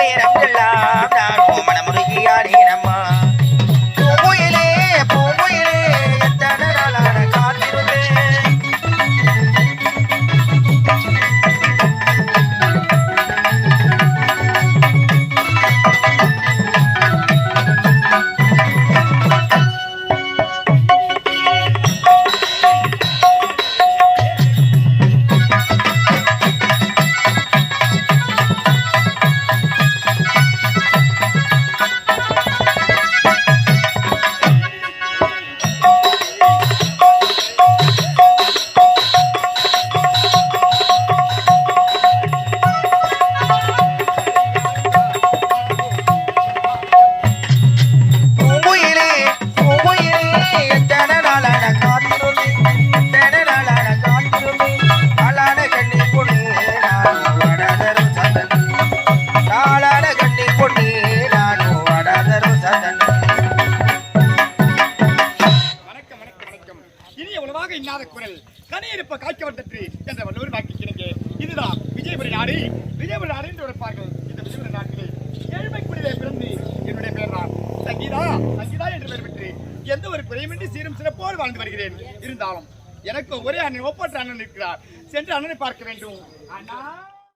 நேரம் எல்லாம் நான் மனமுருகியானேனம்மா பூங்குயிலே பூங்குயிலே எத்தனை நாளான காத்திருந்தேன் இன்னாத குரல் கனியிருப்ப காய்க்க வந்தற்று என்ற வல்லூர் வாக்கிக்கிறீங்க. இதுதான் விஜயபுரி நாடு. விஜயபுரி நாடு என்று உரைப்பார்கள். இந்த விஜயபுரி நாட்டிலே ஏழ்மைக்குடியிலே பிறந்து என்னுடைய பேர் தான் சங்கீதா சங்கீதா என்று பெயர் பெற்று எந்த ஒரு குறையுமின்றி சீரும் சிறப்போடு வாழ்ந்து வருகிறேன். இருந்தாலும் எனக்கு ஒரே அண்ணன் ஒப்பற்ற அண்ணன் இருக்கிறார். சென்று அண்ணனை பார்க்க வேண்டும். அண்ணா